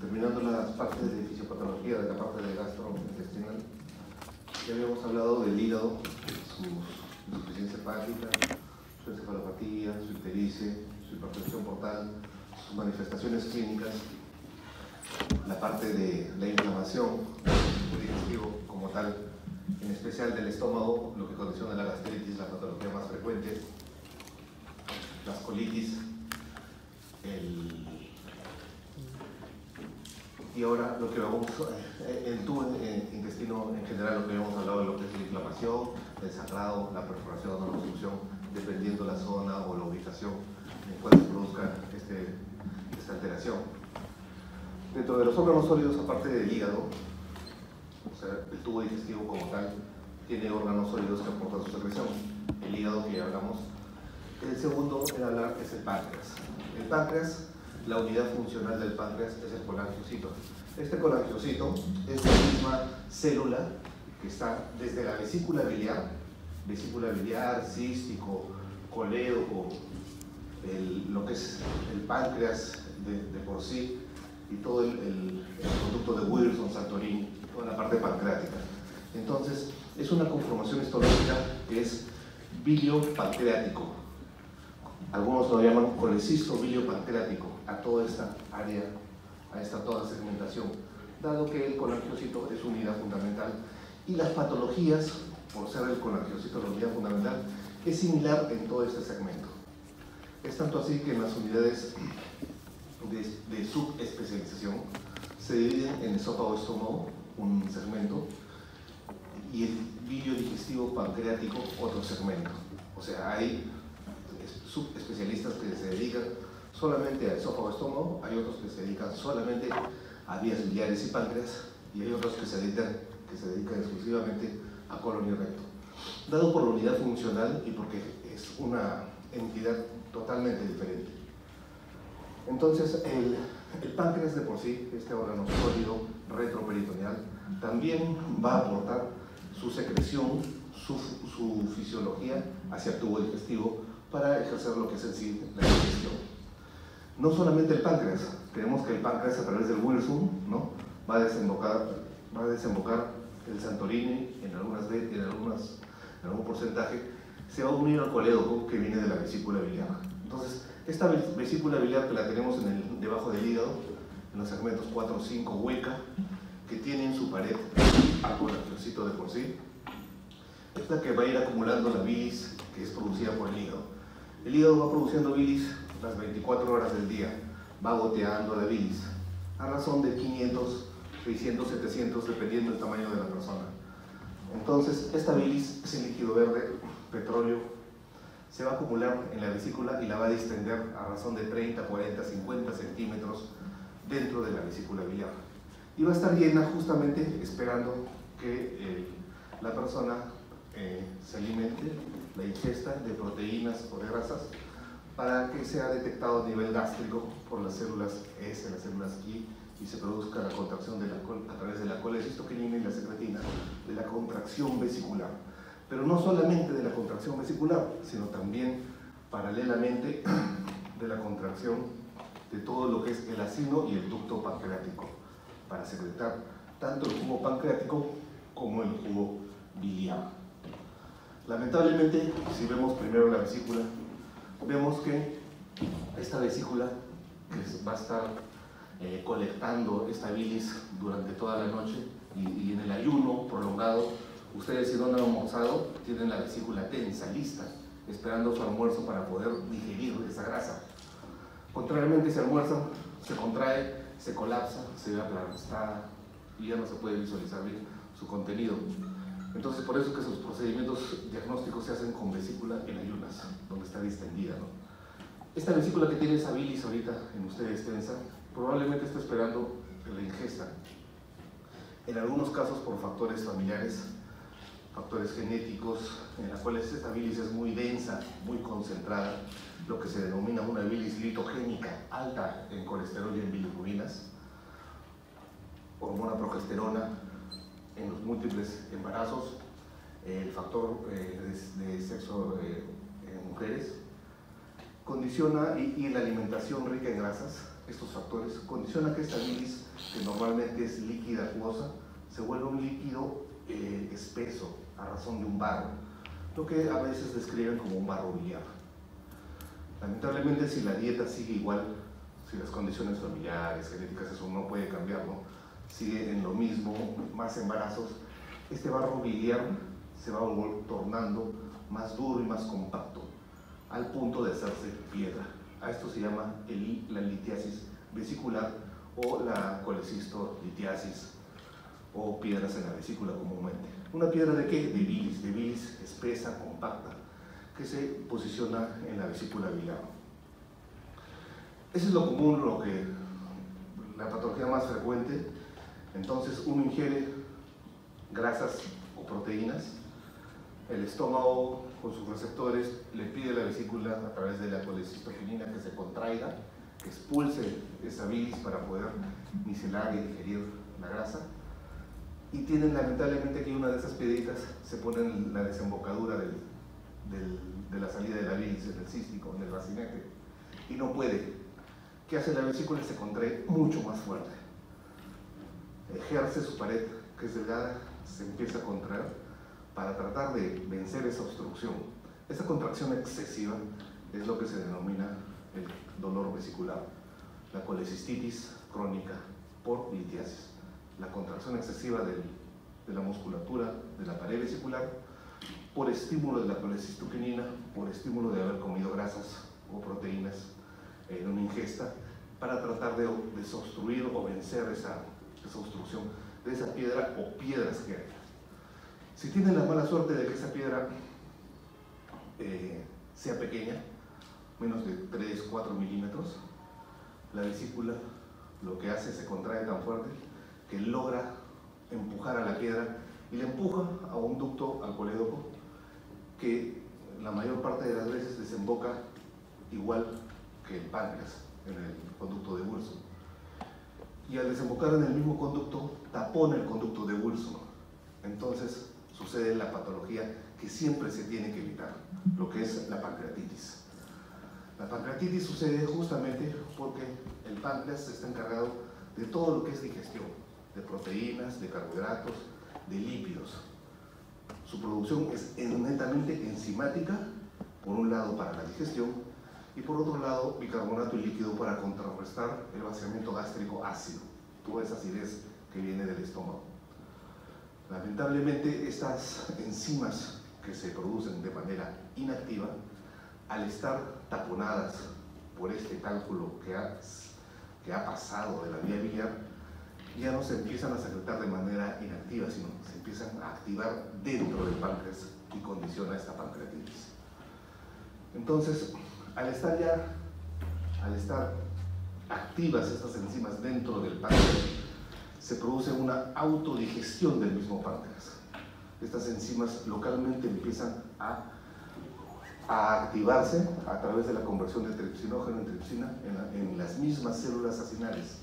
terminando las partes de fisiopatología, de la parte de gastrointestinal, ya habíamos hablado del hígado, su insuficiencia hepática, su encefalopatía, su ictericia, su hipertensión portal, sus manifestaciones clínicas, la parte de la inflamación, el digestivo como tal, en especial del estómago, lo que condiciona la gastritis, la patología más frecuente, las colitis, y ahora lo que vamos, en tu intestino en general, lo que hemos hablado de lo que es la inflamación, el sangrado, la perforación o la obstrucción, dependiendo la zona o la ubicación en cual se produzca esta alteración. Dentro de los órganos sólidos, aparte del hígado, o sea, el tubo digestivo como tal, tiene órganos sólidos que aportan su secreción. El hígado, que ya hablamos. El segundo en hablar es el páncreas. El páncreas, la unidad funcional del páncreas es el colangiocito. Este colangiocito es la misma célula que está desde la vesícula biliar, cístico, colédoco, lo que es el páncreas de por sí, y todo el producto de Wilson-Santorini, toda la parte pancreática. Entonces, es una conformación histológica que es bilio-pancreático. Algunos lo llaman colecisto bilio-pancreático a toda esta área, toda segmentación, dado que el colangiocito es unidad fundamental y las patologías, por ser el colangiocito la unidad fundamental, es similar en todo este segmento. Es tanto así que en las unidades de subespecialización se dividen en esófago-estómago, un segmento, y el bilio digestivo pancreático, otro segmento. O sea, hay subespecialistas que se dedican solamente a esófago-estómago, hay otros que se dedican solamente a vías biliares y páncreas, y hay otros que se dedican exclusivamente a colon y recto. Dado por la unidad funcional y porque es una entidad totalmente diferente. Entonces, el páncreas de por sí, este órgano sólido retroperitoneal, también va a aportar su secreción, su fisiología hacia el tubo digestivo para ejercer lo que es en sí la digestión. No solamente el páncreas, creemos que el páncreas a través del Wilson, ¿no?, va a desembocar el Santorini en algún porcentaje, se va a unir al colédoco que viene de la vesícula biliar. Entonces, esta vesícula biliar que la tenemos debajo del hígado, en los segmentos 4 o 5 hueca, que tiene en su pared al colangiocito de por sí, es la que va a ir acumulando la bilis que es producida por el hígado. El hígado va produciendo bilis las 24 horas del día, va goteando la bilis, a razón de 500, 600, 700, dependiendo del tamaño de la persona. Entonces, esta bilis, ese líquido verde, petróleo, se va a acumular en la vesícula y la va a distender a razón de 30, 40, 50 centímetros dentro de la vesícula biliar. Y va a estar llena justamente esperando que la persona se alimente, la ingesta de proteínas o de grasas, para que sea detectado a nivel gástrico por las células S, las células Ki, y se produzca la contracción a través de la colecistoquinina y la secretina, de la contracción vesicular. Pero no solamente de la contracción vesicular, sino también paralelamente de la contracción de todo lo que es el acino y el ducto pancreático, para secretar tanto el jugo pancreático como el jugo biliar. Lamentablemente, si vemos primero la vesícula, vemos que esta vesícula que va a estar colectando esta bilis durante toda la noche y en el ayuno prolongado, ustedes si no han almorzado, tienen la vesícula tensa, lista, esperando su almuerzo para poder digerir esa grasa. Contrariamente, si almuerzan, se contrae, se colapsa, se ve aplastada y ya no se puede visualizar bien su contenido. Entonces, por eso que sus procedimientos diagnósticos se hacen con vesícula en ayunas, donde está distendida, ¿no? Esta vesícula que tiene esa bilis ahorita en ustedes tensa, probablemente está esperando la ingesta. En algunos casos por factores familiares, factores genéticos, en las cuales esta bilis es muy densa, muy concentrada, lo que se denomina una bilis litogénica, alta en colesterol y en bilirrubinas, hormona progesterona en los múltiples embarazos, el factor de sexo en mujeres, condiciona, y la alimentación rica en grasas, estos factores, condiciona que esta bilis, que normalmente es líquida, acuosa, se vuelva un líquido espeso, a razón de un barro, lo que a veces describen como un barro biliar. Lamentablemente, si la dieta sigue igual, si las condiciones familiares, genéticas, eso no puede cambiar, ¿no? Sigue en lo mismo, más embarazos, este barro biliar se va tornando más duro y más compacto, al punto de hacerse piedra. A esto se llama la litiasis vesicular o la colecistolitiasis, o piedras en la vesícula comúnmente. ¿Una piedra de qué? De bilis espesa, compacta, que se posiciona en la vesícula biliar. Eso es lo común, la patología más frecuente. Entonces uno ingiere grasas o proteínas, el estómago con sus receptores le pide a la vesícula a través de la colecistoquinina que se contraiga, que expulse esa bilis para poder micelar y digerir la grasa, y tienen lamentablemente que una de esas piedritas se pone en la desembocadura de la salida de la bilis, en el cístico, en el racinete, y no puede. ¿Qué hace la vesícula? Se contrae mucho más fuerte, ejerce su pared, que es delgada, se empieza a contraer para tratar de vencer esa obstrucción. Esa contracción excesiva es lo que se denomina el dolor vesicular, la colecistitis crónica por litiasis. La contracción excesiva de la musculatura de la pared vesicular por estímulo de la colecistoquinina, por estímulo de haber comido grasas o proteínas en una ingesta, para tratar de desobstruir o vencer esa obstrucción de esa piedra o piedras que hay. Si tienen la mala suerte de que esa piedra sea pequeña, menos de 3-4 milímetros, la vesícula lo que hace, se contrae tan fuerte que logra empujar a la piedra y la empuja a un ducto al colédoco que la mayor parte de las veces desemboca igual que el páncreas en el conducto de Wilson. Y al desembocar en el mismo conducto, tapona el conducto de Wilson. Entonces sucede la patología que siempre se tiene que evitar, lo que es la pancreatitis. La pancreatitis sucede justamente porque el páncreas está encargado de todo lo que es digestión, de proteínas, de carbohidratos, de lípidos. Su producción es netamente enzimática, por un lado para la digestión, y por otro lado bicarbonato y líquido para contrarrestar el vaciamiento gástrico ácido, toda esa acidez que viene del estómago. Lamentablemente, estas enzimas que se producen de manera inactiva, al estar taponadas por este cálculo que ha pasado de la vía biliar, ya no se empiezan a secretar de manera inactiva, sino se empiezan a activar dentro del páncreas y condiciona esta pancreatitis. Entonces, al estar activas estas enzimas dentro del páncreas, se produce una autodigestión del mismo páncreas. Estas enzimas localmente empiezan a activarse a través de la conversión de tripsinógeno en tripsina en las mismas células acinales.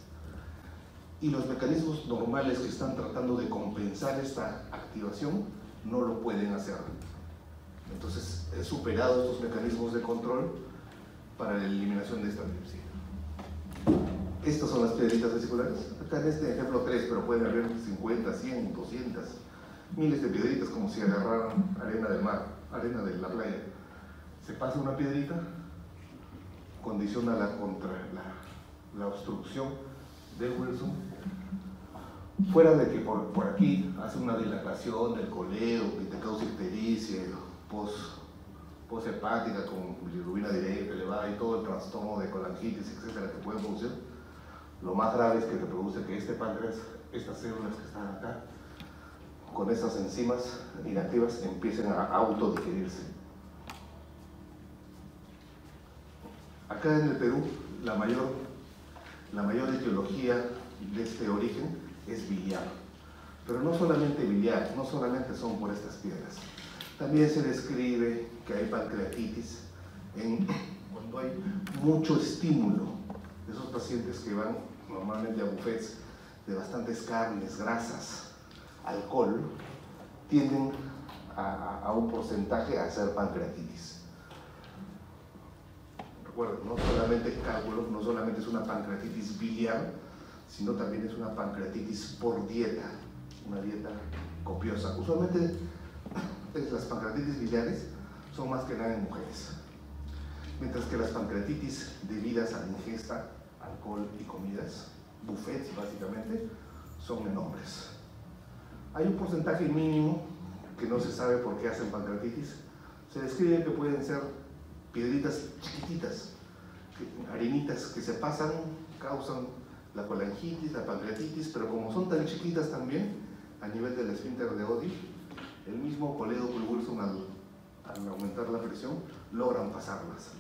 Y los mecanismos normales que están tratando de compensar esta activación no lo pueden hacer. Entonces, he superado estos mecanismos de control para la eliminación de esta tripsina. Estas son las piedritas vesiculares. Acá en este ejemplo 3, pero pueden haber 50, 100, 200, miles de piedritas, como si agarraran arena del mar, arena de la playa. Se pasa una piedrita, condiciona la obstrucción del Wilson, fuera de que por aquí hace una dilatación del colédoco que te causa ictericia, poshepática con bilirrubina directa elevada y todo el trastorno de colangitis, etcétera, que puede producir. Lo más grave es que te produce que este páncreas, estas células que están acá, con esas enzimas inactivas, empiecen a autodigerirse. Acá en el Perú, la mayor etiología de este origen es biliar. Pero no solamente biliar, no solamente son por estas piedras. También se describe que hay pancreatitis cuando hay mucho estímulo. Esos pacientes que van normalmente a buffets de bastantes carnes, grasas, alcohol, tienden a un porcentaje a hacer pancreatitis. Recuerden, no solamente cálculo, no solamente es una pancreatitis biliar, sino también es una pancreatitis por dieta, una dieta copiosa. Usualmente las pancreatitis biliares son más que nada en mujeres, mientras que las pancreatitis debidas a la ingesta, alcohol y comidas, buffets básicamente, son en hombres. Hay un porcentaje mínimo que no se sabe por qué hacen pancreatitis. Se describe que pueden ser piedritas chiquititas, harinitas que se pasan, causan la colangitis, la pancreatitis, pero como son tan chiquitas también, a nivel del esfínter de Oddi, el mismo colédoco y Wilson al aumentar la presión, logran pasarlas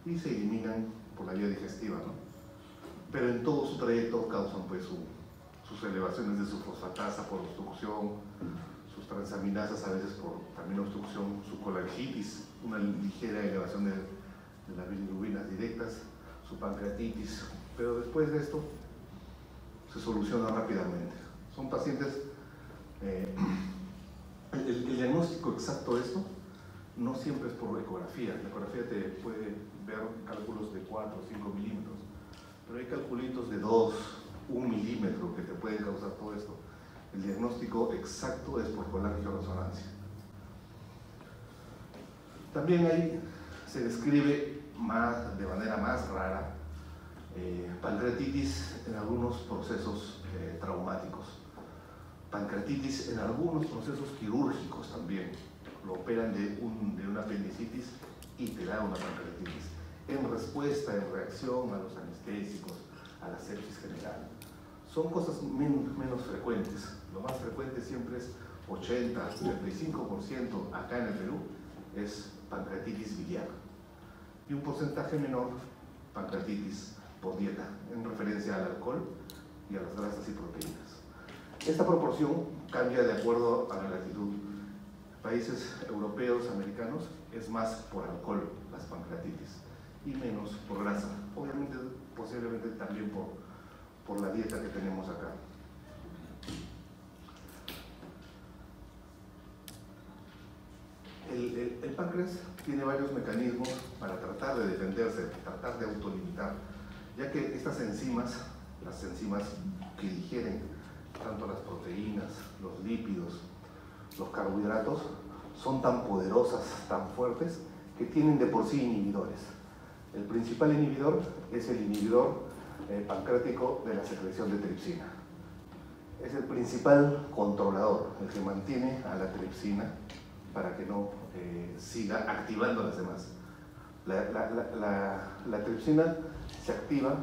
y se eliminan por la vía digestiva, ¿no? Pero en todo su trayecto causan pues sus elevaciones de su fosfatasa por obstrucción, sus transaminasas a veces por también obstrucción, su colangitis, una ligera elevación de las bilirrubinas directas, su pancreatitis, pero después de esto se soluciona rápidamente. Son pacientes, el diagnóstico exacto de esto no siempre es por ecografía. La ecografía te puede ver cálculos de 4 o 5 milímetros, pero hay calculitos de 2, 1 milímetro que te pueden causar todo esto. El diagnóstico exacto es por colangioresonancia. También se describe de manera más rara pancreatitis en algunos procesos traumáticos, pancreatitis en algunos procesos quirúrgicos también. Lo operan de una apendicitis y te da una pancreatitis en respuesta, en reacción a los anestésicos, a la sepsis general. Son cosas menos frecuentes. Lo más frecuente siempre es 80, 75% acá en el Perú es pancreatitis biliar y un porcentaje menor pancreatitis por dieta, en referencia al alcohol y a las grasas y proteínas. Esta proporción cambia de acuerdo a la latitud. Países europeos, americanos, es más por alcohol las pancreatitis y menos por grasa. Obviamente, posiblemente también por la dieta que tenemos acá. El páncreas tiene varios mecanismos para tratar de defenderse, tratar de autolimitar, ya que estas enzimas, las enzimas que digieren tanto las proteínas, los lípidos, los carbohidratos, son tan poderosas, tan fuertes, que tienen de por sí inhibidores. El principal inhibidor es el inhibidor pancreático de la secreción de tripsina. Es el principal controlador, el que mantiene a la tripsina para que no siga activando las demás. La tripsina se activa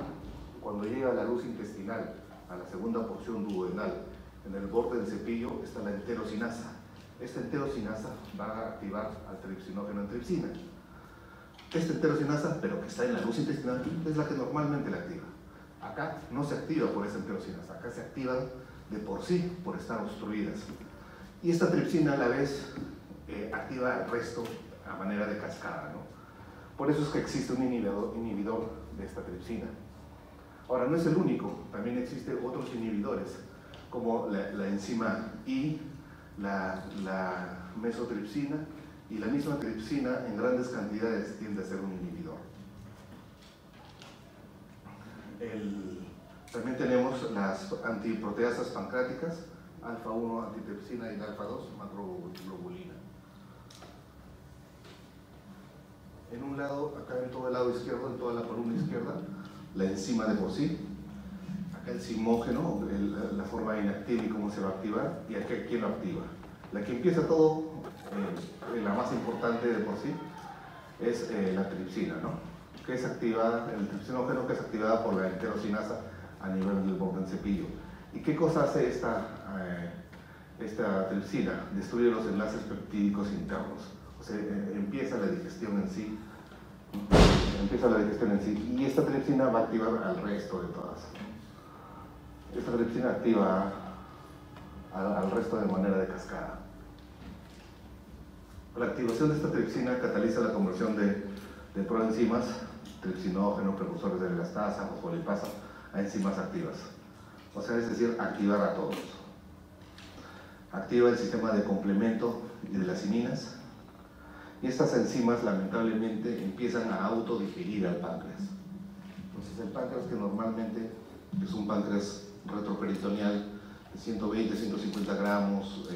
cuando llega a la luz intestinal, a la segunda porción duodenal. En el borde del cepillo está la enterocinasa. Esta enterocinasa va a activar al tripsinógeno en tripsina. Esta enterocinasa, pero que está en la luz intestinal, es la que normalmente la activa. Acá no se activa por esa enterocinasa, acá se activan de por sí, por estar obstruidas. Y esta tripsina a la vez activa al resto a manera de cascada, ¿no? Por eso es que existe un inhibidor de esta tripsina. Ahora, no es el único, también existen otros inhibidores, como la enzima I, la mesotripsina, y la misma tripsina en grandes cantidades tiende a ser un inhibidor. También tenemos las antiproteasas pancreáticas, alfa-1 antitripsina y alfa-2 macroglobulina. En un lado, acá en todo el lado izquierdo, en toda la columna izquierda, la enzima de por sí, acá el simógeno, la forma inactiva y cómo se va a activar, y acá quién lo activa. La que empieza todo, la más importante de por sí, es la tripsina, ¿no? Que es activada, el tripsinógeno que es activada por la enterocinasa a nivel del borde del cepillo. ¿Y qué cosa hace esta tripsina? Destruye los enlaces peptídicos internos. O sea, empieza la digestión en sí. Y esta tripsina va a activar al resto de todas. Esta tripsina activa al resto de manera de cascada. La activación de esta tripsina cataliza la conversión de proenzimas, tripsinógeno, precursores de elastasa, fosfolipasa, a enzimas activas. O sea, es decir, activar a todos. Activa el sistema de complemento y de las iminas y estas enzimas lamentablemente empiezan a autodigerir al páncreas. Entonces el páncreas, que normalmente es un páncreas retroperitoneal de 120, 150 gramos,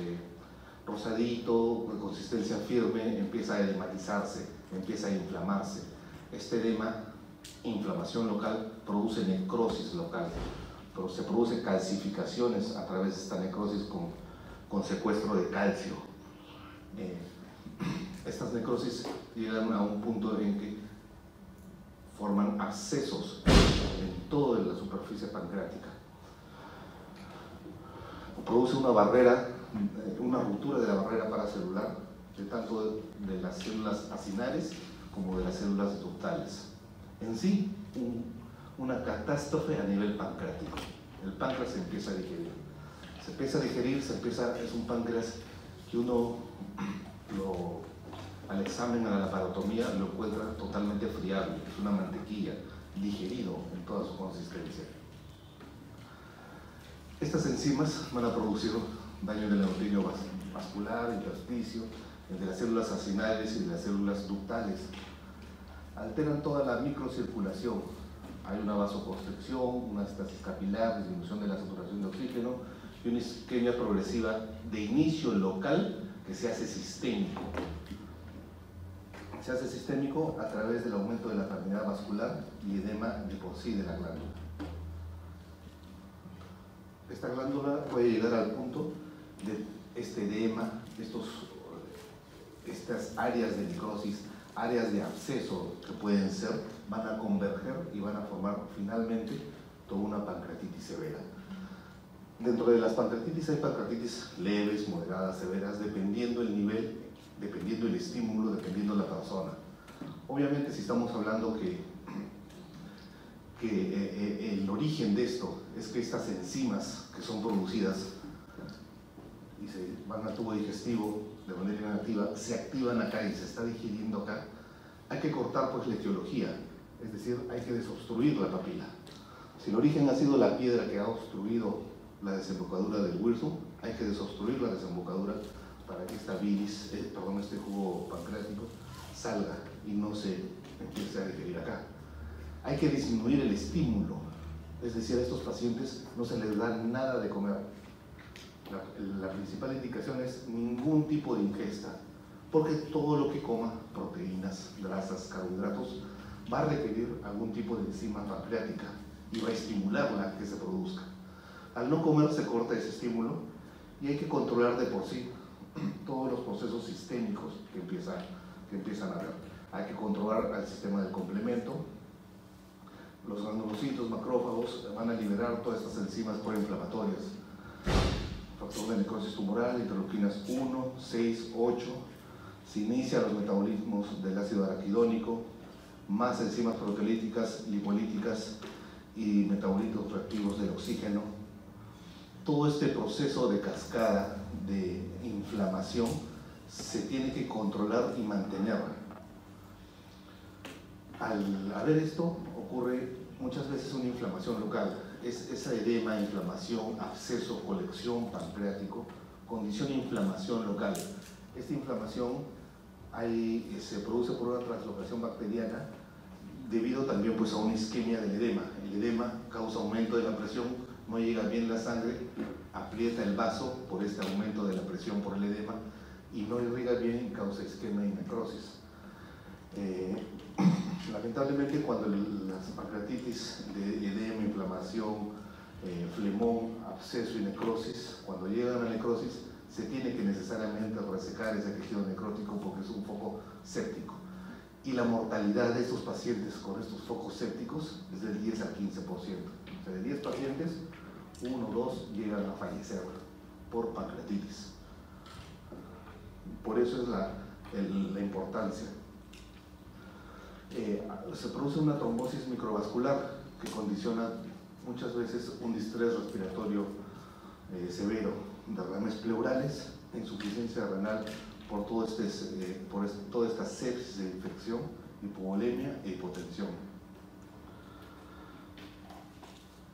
rosadito, de consistencia firme, empieza a edematizarse, empieza a inflamarse. Este edema, inflamación local, produce necrosis local, pero se producen calcificaciones a través de esta necrosis con secuestro de calcio. Estas necrosis llegan a un punto en que forman abscesos en toda la superficie pancreática. Produce una barrera, una ruptura de la barrera paracelular, tanto de las células acinares como de las células ductales. En sí, una catástrofe a nivel pancreático. El páncreas se empieza a digerir. Se empieza a digerir, es un páncreas que uno al examen, a la laparotomía, lo encuentra totalmente friable, es una mantequilla, digerido en toda su consistencia. Estas enzimas van a producir daño en el endotelio vascular, intersticio, entre las células acinares y las células ductales. Alteran toda la microcirculación. Hay una vasoconstricción, una estasis capilar, disminución de la saturación de oxígeno y una isquemia progresiva de inicio local que se hace sistémico. Se hace sistémico a través del aumento de la permeabilidad vascular y edema de por sí de la glándula. Esta glándula puede llegar al punto de este edema, estas áreas de necrosis, áreas de absceso que pueden ser, van a converger y van a formar finalmente toda una pancreatitis severa. Dentro de las pancreatitis hay pancreatitis leves, moderadas, severas, dependiendo el nivel, dependiendo el estímulo, dependiendo la persona. Obviamente, si estamos hablando que el origen de esto es que estas enzimas que son producidas y se van al tubo digestivo de manera inactiva, se activan acá y se está digiriendo acá, hay que cortar pues la etiología, es decir, hay que desobstruir la papila. Si el origen ha sido la piedra que ha obstruido la desembocadura del Wilson, hay que desobstruir la desembocadura para que esta bilis, este jugo pancreático salga y no se empiece a digerir acá. Hay que disminuir el estímulo, es decir, a estos pacientes no se les da nada de comer. La principal indicación es ningún tipo de ingesta, porque todo lo que coma, proteínas, grasas, carbohidratos, va a requerir algún tipo de enzima pancreática y va a estimularla que se produzca. Al no comer se corta ese estímulo y hay que controlar de por sí todos los procesos sistémicos que empiezan a haber. Hay que controlar al sistema del complemento. Los granulocitos, macrófagos van a liberar todas estas enzimas proinflamatorias. Factor de necrosis tumoral, interleuquinas 1, 6, 8. Se inician los metabolismos del ácido araquidónico, más enzimas proteolíticas, lipolíticas y metabolitos reactivos del oxígeno. Todo este proceso de cascada de inflamación se tiene que controlar y mantener. Al haber esto, ocurre muchas veces una inflamación local. Es esa edema, inflamación, absceso, colección pancreático, condiciona inflamación local. Esta inflamación se produce por una translocación bacteriana debido también pues, a una isquemia del edema. El edema causa aumento de la presión, no llega bien la sangre, aprieta el vaso por este aumento de la presión por el edema y no irriga bien y causa isquemia y necrosis. Lamentablemente, cuando las pancreatitis de edema, inflamación, flemón, absceso y necrosis, cuando llegan a la necrosis, se tiene que necesariamente resecar ese tejido necrótico porque es un foco séptico. Y la mortalidad de estos pacientes con estos focos sépticos es del 10 al 15%. O sea, de 10 pacientes, 1 o 2 llegan a fallecer por pancreatitis. Por eso es la importancia. Se produce una trombosis microvascular que condiciona muchas veces un distrés respiratorio severo, derrames pleurales, insuficiencia renal por toda esta sepsis de infección, hipovolemia e hipotensión.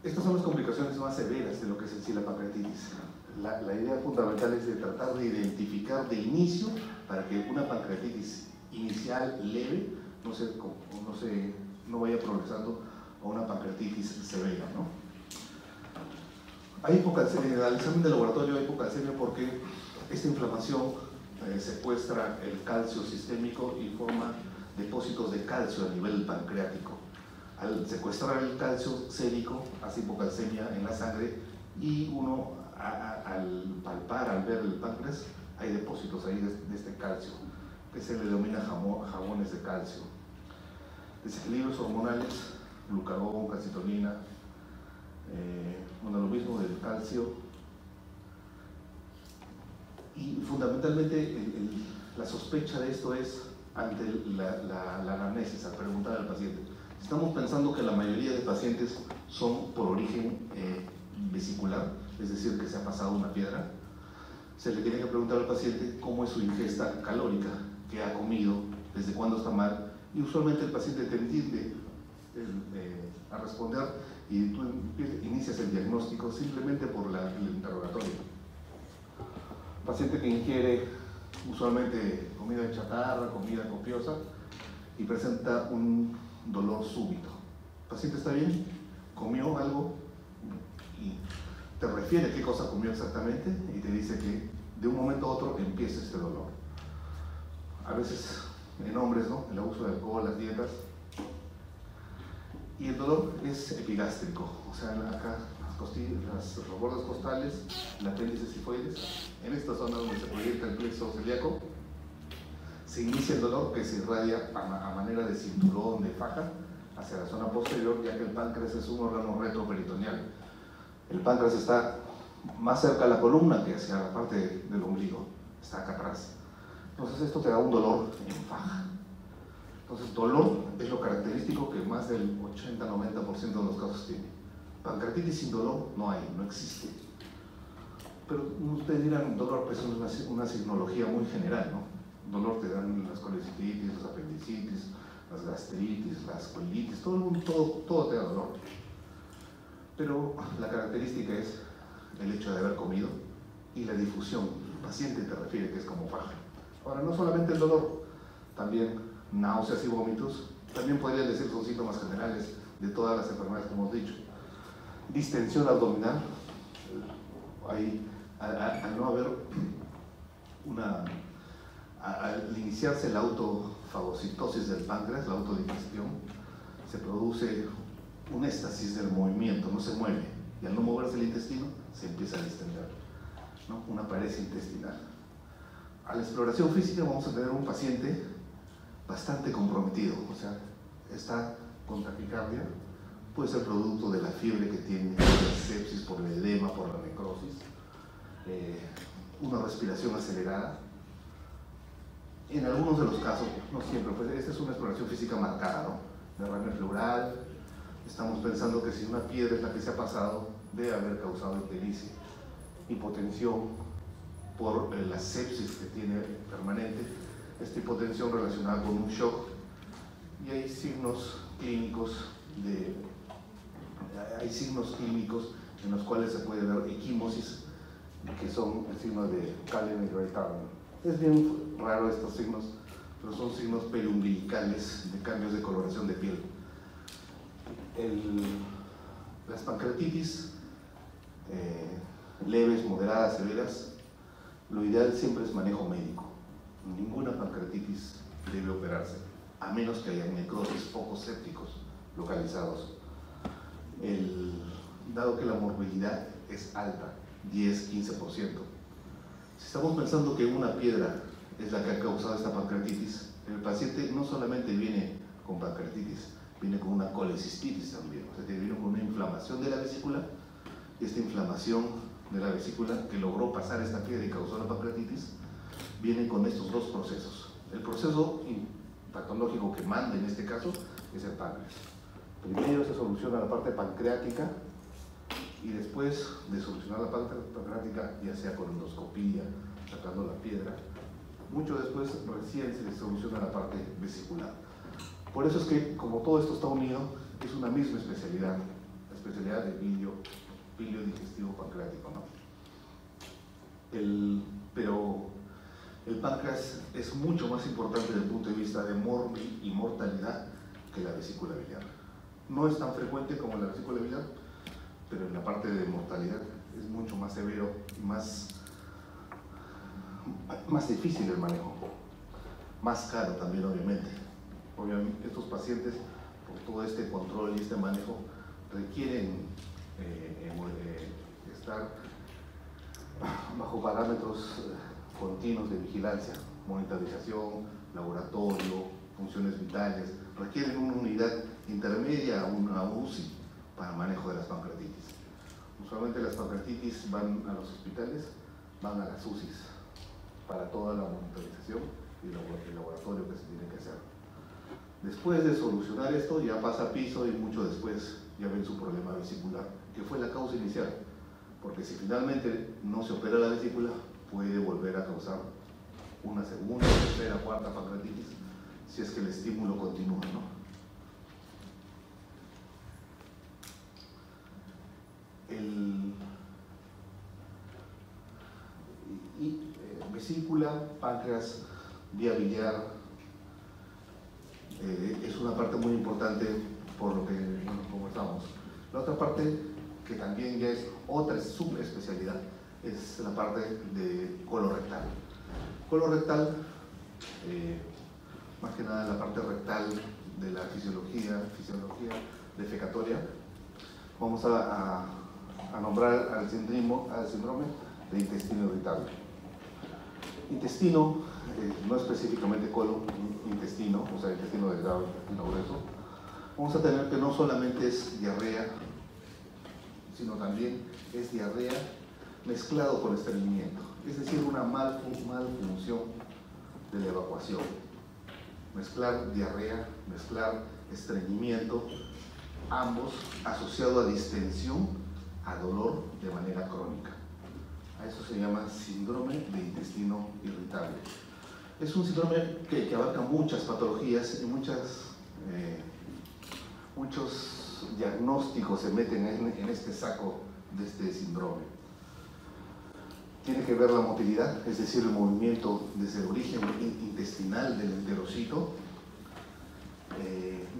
Estas son las complicaciones más severas de lo que es en sí la pancreatitis. La idea fundamental es de tratar de identificar de inicio para que una pancreatitis inicial leve no vaya progresando a una pancreatitis severa, ¿no? Hay hipocalcemia, en el examen de laboratorio hay hipocalcemia porque esta inflamación secuestra el calcio sistémico y forma depósitos de calcio a nivel pancreático. Al secuestrar el calcio sérico hace hipocalcemia en la sangre y uno al palpar, al ver el páncreas, hay depósitos ahí de este calcio, que se le denomina jamones de calcio. Desequilibrios hormonales, glucagón, calcitonina, lo mismo del calcio. Y fundamentalmente la sospecha de esto es ante la anamnesis, al preguntar al paciente. Estamos pensando que la mayoría de pacientes son por origen vesicular, es decir, que se ha pasado una piedra. Se le tiene que preguntar al paciente cómo es su ingesta calórica, qué ha comido, desde cuándo está mal, y usualmente el paciente te entiende a responder y tú inicias el diagnóstico simplemente por el interrogatorio. Paciente que ingiere usualmente comida chatarra, comida copiosa y presenta un dolor súbito. ¿El paciente está bien? ¿Comió algo? Y te refiere qué cosa comió exactamente y te dice que de un momento a otro empieza este dolor. A veces en hombres, ¿no? El abuso de alcohol, las dietas. Y el dolor es epigástrico, o sea, acá los bordes costales, el apéndice sifoides, en esta zona donde se proyecta el plexo celíaco, se inicia el dolor que se irradia a manera de cinturón, de faja, hacia la zona posterior, ya que el páncreas es un órgano retroperitoneal. El páncreas está más cerca de la columna que hacia la parte del ombligo, está acá atrás. Entonces esto te da un dolor en faja. Entonces dolor es lo característico que más del 80-90% de los casos tiene. Pancreatitis sin dolor no hay, no existe. Pero ustedes dirán, dolor pues es una signología muy general, ¿no? Dolor te dan las colecitis, las apendicitis, las gastritis, las colitis, todo te da dolor. Pero la característica es el hecho de haber comido y la difusión. El paciente te refiere que es como faja. Ahora, no solamente el dolor, también náuseas y vómitos, también podrían decir son síntomas generales de todas las enfermedades que hemos dicho. Distensión abdominal, al no haber al iniciarse la autofagocitosis del páncreas, la autodigestión, se produce un éxtasis del movimiento, no se mueve, y al no moverse el intestino, se empieza a distender, ¿no? Una pared intestinal. A la exploración física vamos a tener un paciente bastante comprometido, o sea, está con taquicardia, puede ser producto de la fiebre que tiene, de la sepsis por el edema, por la necrosis, una respiración acelerada. En algunos de los casos, no siempre, pues esta es una exploración física marcada, ¿no? Derrame pleural, estamos pensando que si una piedra es la que se ha pasado, debe haber causado ictericia, hipotensión por la sepsis que tiene permanente, esta hipotensión relacionada con un shock, y hay signos clínicos en los cuales se puede ver equimosis, que son el signo de Callen y Reitard. Es bien raro estos signos, pero son signos periumbilicales de cambios de coloración de piel. Las pancreatitis leves, moderadas, severas, lo ideal siempre es manejo médico. Ninguna pancreatitis debe operarse, a menos que haya necrosis focos sépticos localizados. Dado que la morbilidad es alta, 10-15%. Si estamos pensando que una piedra es la que ha causado esta pancreatitis, el paciente no solamente viene con pancreatitis, viene con una colecistitis también, o sea, viene con una inflamación de la vesícula, y esta inflamación de la vesícula que logró pasar esta piedra y causó la pancreatitis, viene con estos dos procesos. El proceso patológico que manda en este caso es el páncreas. Primero se soluciona la parte pancreática y después de solucionar la parte pancreática, ya sea con endoscopía, sacando la piedra, mucho después recién se soluciona la parte vesicular. Por eso es que, como todo esto está unido, es una misma especialidad, la especialidad de bilio digestivo pancreático, ¿no? Pero El páncreas es mucho más importante desde el punto de vista de y mortalidad que la vesícula biliar. No es tan frecuente como la vesícula biliar, pero en la parte de mortalidad es mucho más severo y más difícil el manejo. Más caro también, obviamente. Obviamente, estos pacientes, por todo este control y este manejo, requieren estar bajo parámetros continuos de vigilancia, monitorización, laboratorio, funciones vitales, requieren una unidad intermedia, una UCI para el manejo de las pancreatitis. Usualmente las pancreatitis van a los hospitales, van a las UCIs para toda la monitorización y el laboratorio que se tiene que hacer. Después de solucionar esto, ya pasa a piso y mucho después ya ven su problema vesicular, que fue la causa inicial, porque si finalmente no se opera la vesícula, puede volver a causar una segunda, tercera, cuarta pancreatitis, si es que el estímulo continúa, ¿no? Vesícula, páncreas, vía biliar, es una parte muy importante por lo que conversamos. La otra parte, que también ya es otra subespecialidad, es la parte de colorectal. Colorectal, más que nada la parte rectal de la fisiología defecatoria. Vamos a nombrar al síndrome de intestino irritable. Intestino, no específicamente colon, intestino, o sea, intestino delgado, intestino grueso. Vamos a tener que no solamente es diarrea, sino también es diarrea mezclado con estreñimiento, es decir, una mal función de la evacuación. Mezclar diarrea, mezclar estreñimiento, ambos asociados a distensión, a dolor de manera crónica. A eso se llama síndrome de intestino irritable. Es un síndrome que abarca muchas patologías y muchos diagnósticos se meten en este saco de este síndrome. Tiene que ver la motilidad, es decir, el movimiento desde el origen intestinal del enterocito,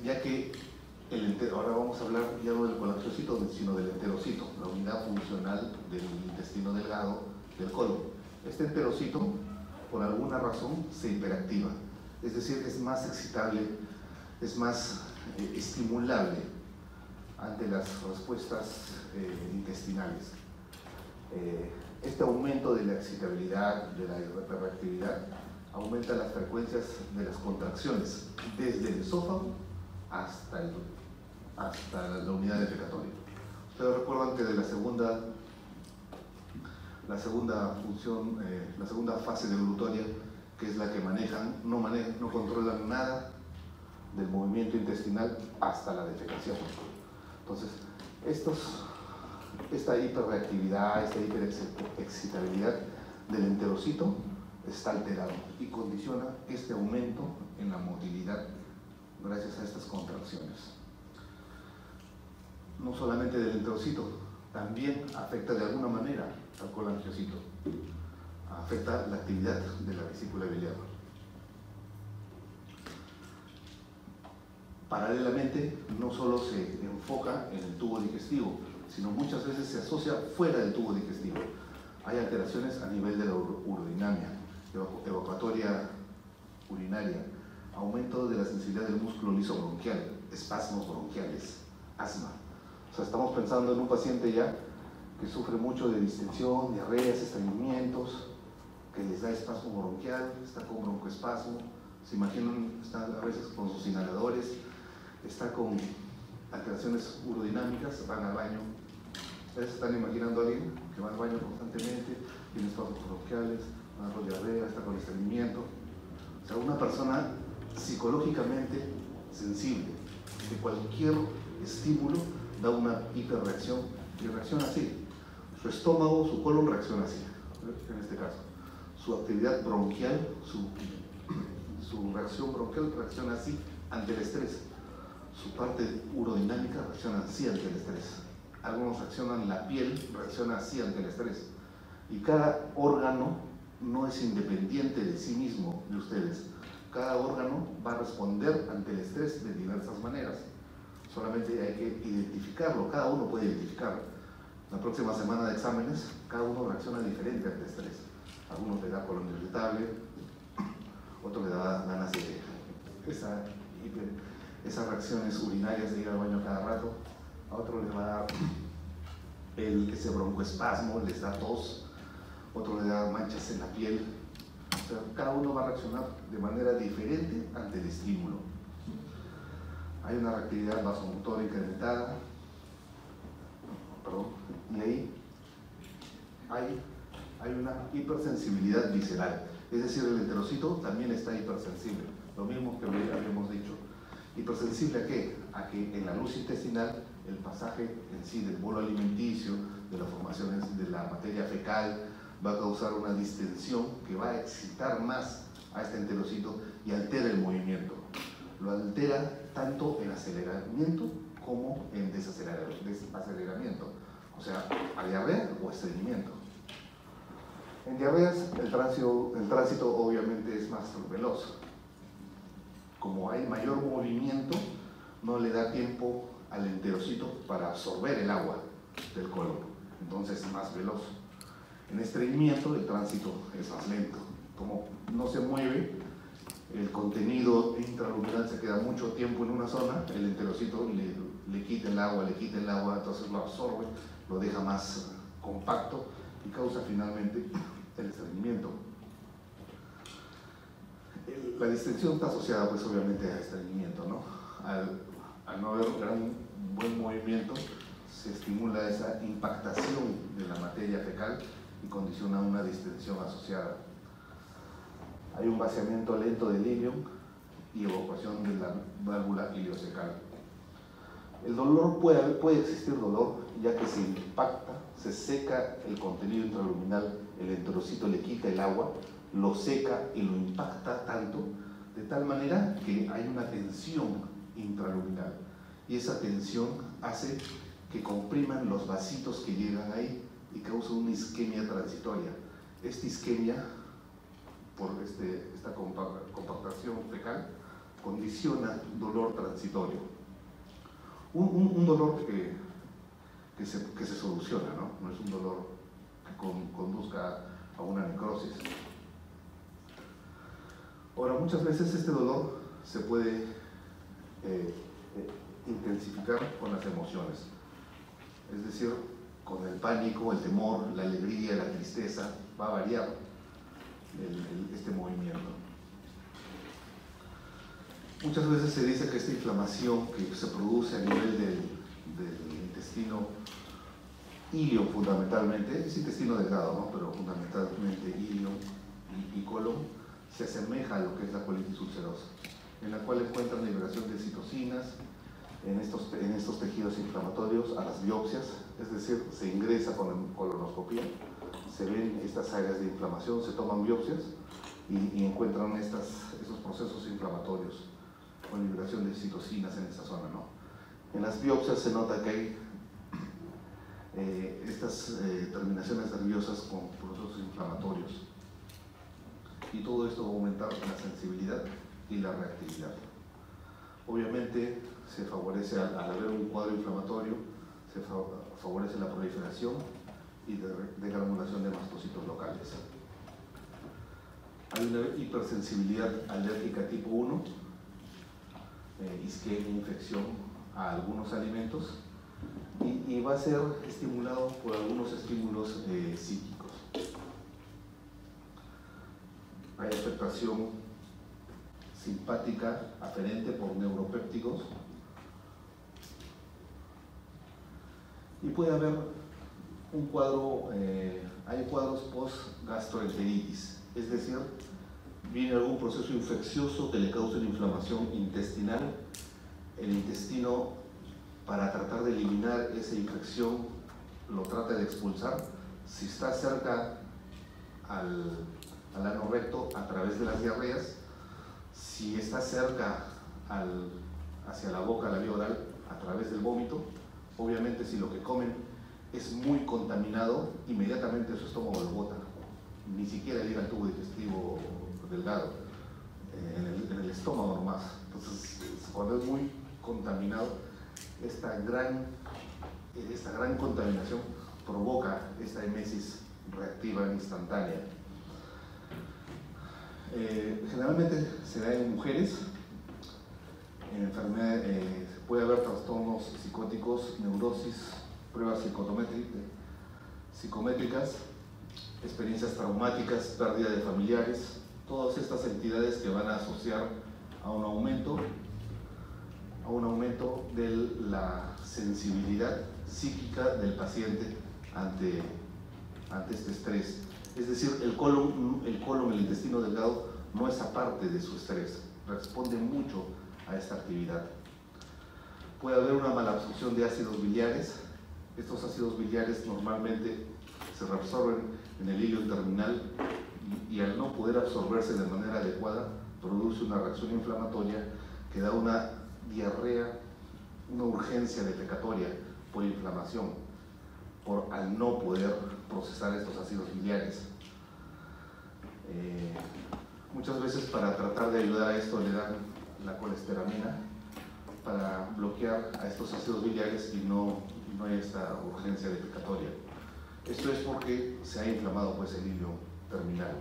ya que ahora vamos a hablar ya no del colangiocito, sino del enterocito, la unidad funcional del intestino delgado del colon. Este enterocito, por alguna razón, se hiperactiva, es decir, es más excitable, es más estimulable ante las respuestas intestinales. Este aumento de la excitabilidad, de la hiperactividad, aumenta las frecuencias de las contracciones desde el esófago hasta la unidad defecatoria. Ustedes recuerdan que de la segunda fase devolutoria, que es la que no controlan nada del movimiento intestinal hasta la defecación. Entonces, esta hiperreactividad, esta hiperexcitabilidad del enterocito está alterado y condiciona este aumento en la motilidad gracias a estas contracciones. No solamente del enterocito, también afecta de alguna manera al colangiocito, afecta la actividad de la vesícula biliar. Paralelamente, no solo se enfoca en el tubo digestivo, sino muchas veces se asocia fuera del tubo digestivo. Hay alteraciones a nivel de la urodinamia, evacuatoria urinaria, aumento de la sensibilidad del músculo liso bronquial, espasmos bronquiales, asma. O sea, estamos pensando en un paciente ya que sufre mucho de distensión, diarreas, estreñimientos, que les da espasmo bronquial, está con broncoespasmo, se imaginan, está a veces con sus inhaladores, está con alteraciones urodinámicas, van al baño. Ustedes están imaginando a alguien que va al baño constantemente, tiene espasmos bronquiales, va con diarrea, está con estreñimiento. O sea, una persona psicológicamente sensible, que cualquier estímulo da una hiperreacción y reacciona así. Su estómago, su colon reacciona así, en este caso. Su actividad bronquial, su reacción bronquial reacciona así ante el estrés. Su parte urodinámica reacciona así ante el estrés. Algunos reaccionan, la piel reacciona así ante el estrés. Y cada órgano no es independiente de sí mismo, de ustedes. Cada órgano va a responder ante el estrés de diversas maneras. Solamente hay que identificarlo, cada uno puede identificarlo. La próxima semana de exámenes, cada uno reacciona diferente ante estrés. Algunos le da colon irritable, otro le da ganas de esas reacciones urinarias de ir al baño cada rato, a otro le va a dar ese broncoespasmo, les da tos, otro le da manchas en la piel. O sea, cada uno va a reaccionar de manera diferente ante el estímulo. Hay una reactividad vasomotora incrementada, y ahí hay una hipersensibilidad visceral. Es decir, el enterocito también está hipersensible, lo mismo que habíamos dicho. ¿Hipersensible a qué? A que en la luz intestinal el pasaje en sí del bolo alimenticio, de las formaciones de la materia fecal, va a causar una distensión que va a excitar más a este enterocito y altera el movimiento. Lo altera tanto en aceleramiento como en desaceleramiento, o sea, a diarrea o estreñimiento. En diarreas el tránsito obviamente es más veloz. Como hay mayor movimiento, no le da tiempo al enterocito para absorber el agua del colon, entonces es más veloz. En estreñimiento el tránsito es más lento. Como no se mueve, el contenido intraluminal se queda mucho tiempo en una zona, el enterocito le quita el agua, entonces lo absorbe, lo deja más compacto y causa finalmente el estreñimiento. La distensión está asociada pues obviamente al estreñimiento, ¿no? Al no haber buen movimiento, se estimula esa impactación de la materia fecal y condiciona una distensión asociada. Hay un vaciamiento lento del ilion y evacuación de la válvula iliocecal. El dolor, puede existir dolor, ya que se impacta, se seca el contenido intraluminal, el enterocito le quita el agua, lo seca y lo impacta tanto, de tal manera que hay una tensión intraluminal. Y esa tensión hace que compriman los vasitos que llegan ahí y causa una isquemia transitoria. Esta isquemia, por esta compactación fecal, condiciona dolor transitorio. Un dolor que se soluciona, ¿no? No es un dolor que conduzca a una necrosis. Ahora, muchas veces este dolor se puede intensificar con las emociones, es decir, con el pánico, el temor, la alegría, la tristeza, va a variar este movimiento. Muchas veces se dice que esta inflamación que se produce a nivel del intestino ilio fundamentalmente, es intestino delgado, ¿no? Pero fundamentalmente ilio y colon, se asemeja a lo que es la colitis ulcerosa, en la cual encuentran liberación de citocinas en estos tejidos inflamatorios a las biopsias, es decir, se ingresa con colonoscopía, se ven estas áreas de inflamación, se toman biopsias y encuentran esos procesos inflamatorios con liberación de citocinas en esa zona, ¿no? En las biopsias se nota que hay estas terminaciones nerviosas con procesos inflamatorios y todo esto va a aumentar la sensibilidad y la reactividad. Obviamente se favorece, al haber un cuadro inflamatorio, se favorece la proliferación y de granulación de mastocitos locales. Hay una hipersensibilidad alérgica tipo 1, isquemia, infección a algunos alimentos y va a ser estimulado por algunos estímulos psíquicos. Hay afectación simpática aferente por neuropépticos y puede haber un cuadro, hay cuadros post-gastroenteritis, es decir, viene algún proceso infeccioso que le cause una inflamación intestinal. El intestino, para tratar de eliminar esa infección, lo trata de expulsar. Si está cerca al ano recto, a través de las diarreas. Si está cerca hacia la boca, la vía oral, a través del vómito. Obviamente, si lo que comen es muy contaminado, inmediatamente su estómago lo bota. ni siquiera llega al tubo digestivo delgado, en el estómago nomás. Entonces, cuando es muy contaminado, esta gran contaminación provoca esta emesis reactiva instantánea. Generalmente se da en mujeres. En enfermedad puede haber trastornos psicóticos, neurosis, pruebas psicométricas, experiencias traumáticas, pérdida de familiares, todas estas entidades que van a asociar a un aumento de la sensibilidad psíquica del paciente ante este estrés. Es decir, el colon, el intestino delgado, no es aparte de su estrés, responde mucho a esta actividad. Puede haber una malabsorción de ácidos biliares. Estos ácidos biliares normalmente se reabsorben en el hilo terminal y al no poder absorberse de manera adecuada, produce una reacción inflamatoria que da una diarrea, una urgencia defecatoria por inflamación, al no poder procesar estos ácidos biliares. Muchas veces para tratar de ayudar a esto le dan la colesteramina para bloquear a estos ácidos biliares y no hay esta urgencia defecatoria. Esto es porque se ha inflamado pues el hilo terminal.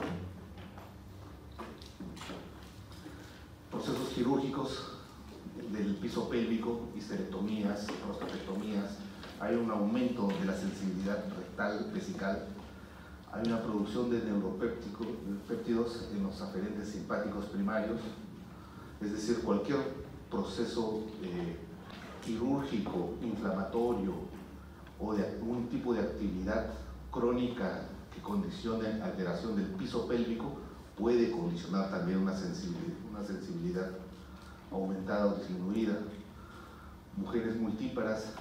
Procesos quirúrgicos del piso pélvico, histerectomías, prostatectomías, hay un aumento de la sensibilidad rectal, vesical, hay una producción de neuropéptidos en los aferentes simpáticos primarios, es decir, cualquier proceso quirúrgico, inflamatorio o de algún tipo de actividad crónica que condicione alteración del piso pélvico puede condicionar también una sensibilidad aumentada o disminuida. Mujeres multíparas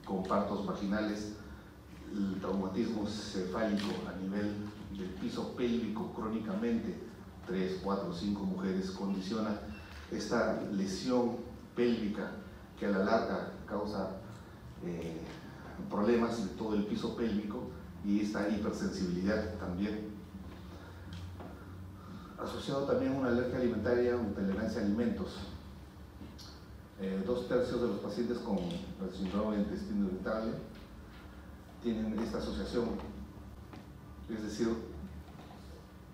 con partos vaginales, el traumatismo cefálico a nivel del piso pélvico crónicamente, 3, 4, 5 mujeres, condiciona esta lesión pélvica que a la larga causa problemas de todo el piso pélvico y esta hipersensibilidad también. Asociado también a una alergia alimentaria o intolerancia a alimentos. 2/3 de los pacientes con el síndrome de intestino irritable tienen esta asociación, es decir,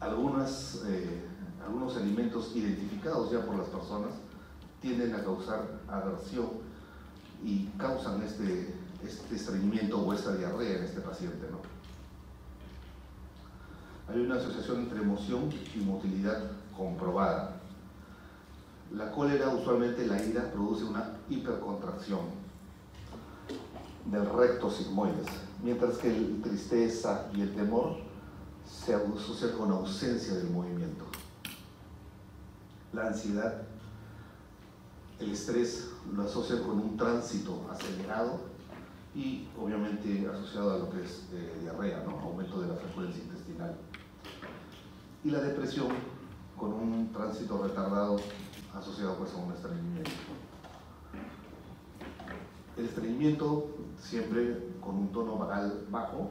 algunos alimentos identificados ya por las personas tienden a causar aversión y causan este estreñimiento o esta diarrea en este paciente, ¿no? Hay una asociación entre emoción y motilidad comprobada. La cólera, usualmente la ira, produce una hipercontracción del recto sigmoides, mientras que la tristeza y el temor se asocian con ausencia del movimiento. La ansiedad, el estrés lo asocian con un tránsito acelerado y obviamente asociado a lo que es diarrea, ¿no? Aumento de la frecuencia intestinal. Y la depresión con un tránsito retardado asociado pues a un estreñimiento. El estreñimiento siempre con un tono vagal bajo